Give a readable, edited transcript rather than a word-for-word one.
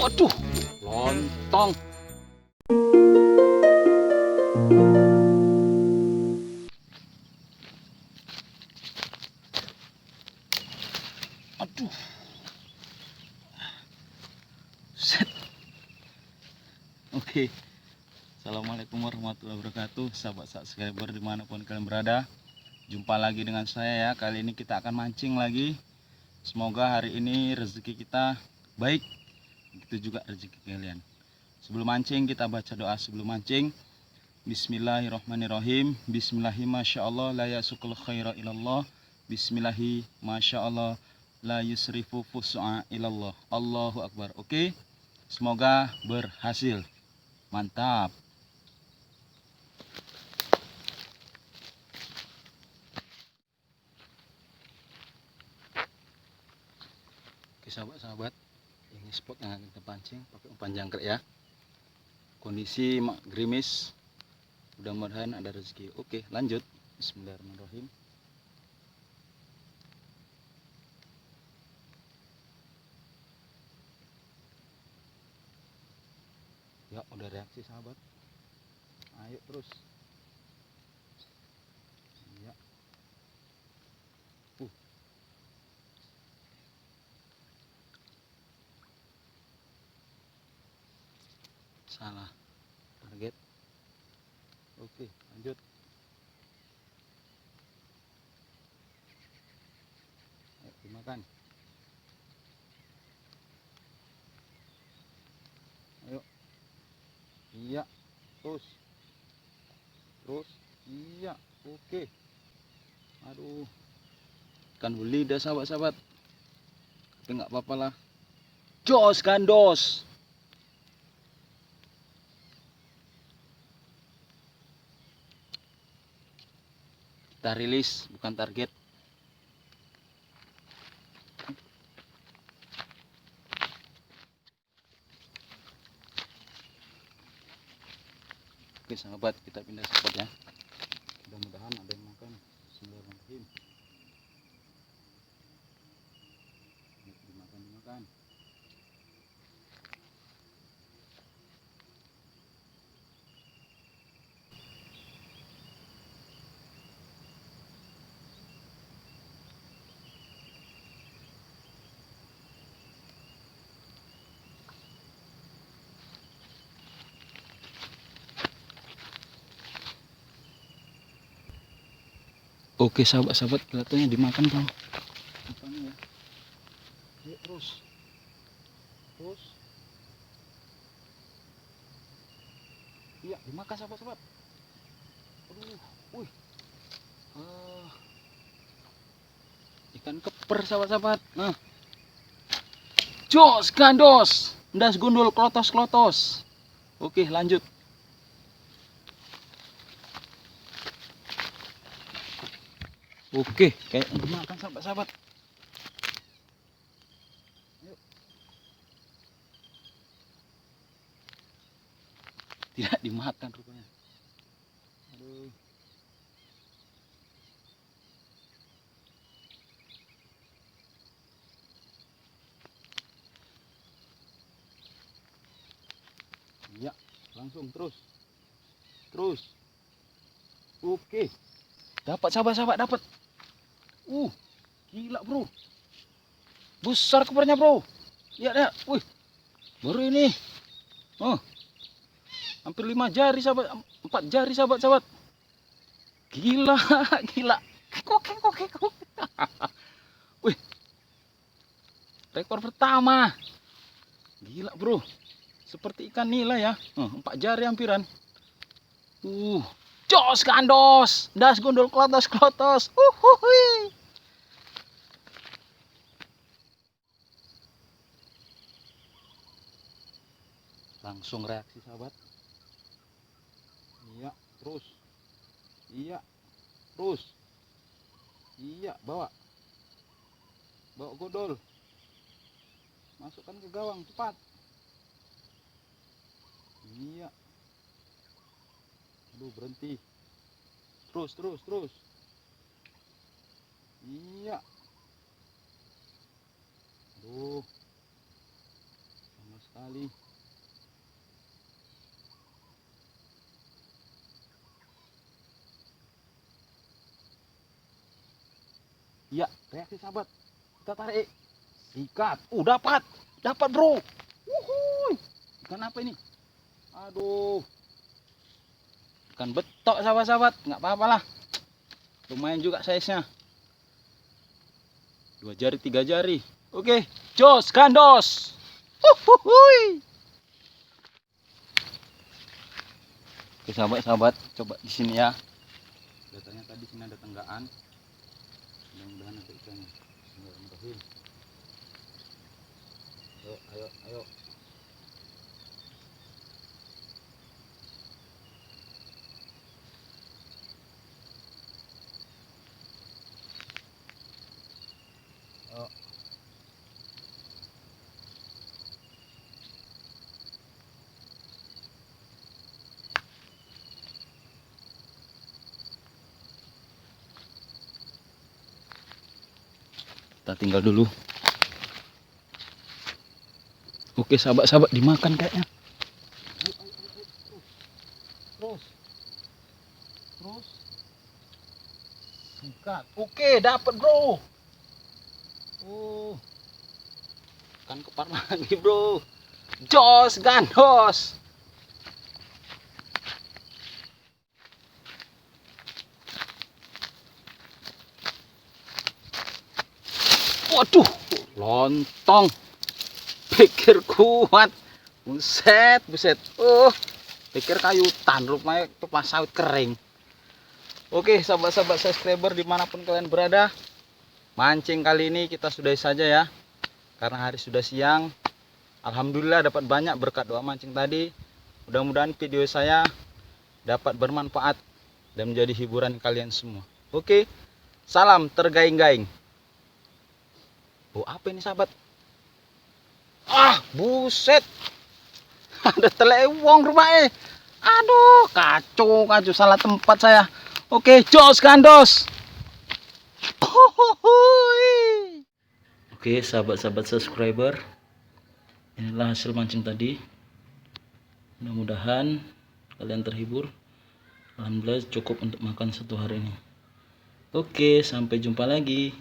Waduh, lontong. Aduh. Set. Oke. Assalamualaikum warahmatullahi wabarakatuh, sahabat subscriber dimanapun kalian berada. Jumpa lagi dengan saya ya. Kali ini kita akan mancing lagi. Semoga hari ini rezeki kita baik, begitu juga rezeki kalian. Sebelum mancing kita baca doa sebelum mancing. Bismillahirrahmanirrahim. Bismillahi masyaallah la yasukul khaira ilallah. Bismillahi masyaallah la yusrifu fus'a ilallah. Allahu akbar. Oke. Semoga berhasil. Mantap. Oke sahabat-sahabat, ini spot yang akan kita pancing pakai umpan jangkrik ya. Kondisi gerimis, mudah-mudahan ada rezeki. Oke, lanjut. Bismillahirrahmanirrahim. Ya, udah reaksi sahabat. Ayo terus. Ya. Salah target. Oke, lanjut. Ayo dimakan. Ayo. Iya. Terus. Iya. Oke. Aduh. Ikan beli dah sahabat-sahabat. Tapi nggak apa-apa lah. Jos gandos. Kita rilis, bukan target. Oke sahabat, kita pindah spot ya. Mudah-mudahan ada yang makan. Bismillahirrahmanirrahim. Dimakan. Oke sahabat-sahabat, kelihatannya dimakan bang. Makannya ya. Ayo terus. Iya dimakan sahabat-sahabat. Aduh, wih. Ikan keper sahabat-sahabat. Nah, jos gandos, ndas gundul klotos. Oke lanjut. Oke, kayak dimakan sahabat-sahabat. Tidak dimakan rupanya. Aduh. Ya, langsung terus. Oke. Dapat sahabat-sahabat, dapat. Gila, Bro. Besar kepernya, Bro. Ya, ya. Wih. Baru ini. Oh. Hampir 5 jari, sahabat. 4 jari, sahabat-sahabat. Gila, gila. Kokek. Wih. Rekor pertama. Gila, Bro. Seperti ikan nila ya. 4 jari hampiran. Jos gandos, das gundul klotos. Uhuhui. Langsung reaksi sahabat. Iya, terus. Iya, bawa godol. Masukkan ke gawang cepat. Iya. Aduh, berhenti. Terus. Iya. Iya, reaksi sahabat. Kita tarik. Ikat. Dapat bro. Wuhui. Ikan apa ini? Aduh. Ikan betok sahabat-sahabat. Nggak apa-apa lah. Lumayan juga size-nya. 2 jari, 3 jari. Oke, jos gandos. Wuhui. Oke sahabat-sahabat, coba di sini ya. Katanya tadi sini ada tenggaan. Mudah-mudahan ada ikannya. Bismillahirrahmanirrahim. Ayo. Ayo. Kita tinggal dulu. Oke sahabat-sahabat, dimakan kayaknya. Terus sikat. Oke, dapat bro. Kan kepar lagi bro. Jos gandos. Waduh, lontong. Pikir kuat. Buset. Pikir kayutan, rupanya pepas sawit kering. Oke, sahabat-sahabat subscriber dimanapun kalian berada, mancing kali ini kita sudahi saja ya, karena hari sudah siang. Alhamdulillah dapat banyak berkat doa mancing tadi. Mudah-mudahan video saya dapat bermanfaat dan menjadi hiburan kalian semua. Oke, salam tergaing-gaing. Apa ini sahabat? Buset. Ada telewong rupanya. Aduh, kacau salah tempat saya. Oke, jos gandos. Oke, sahabat-sahabat subscriber, inilah hasil mancing tadi. Mudah-mudahan kalian terhibur. Alhamdulillah cukup untuk makan satu hari ini. Oke, sampai jumpa lagi.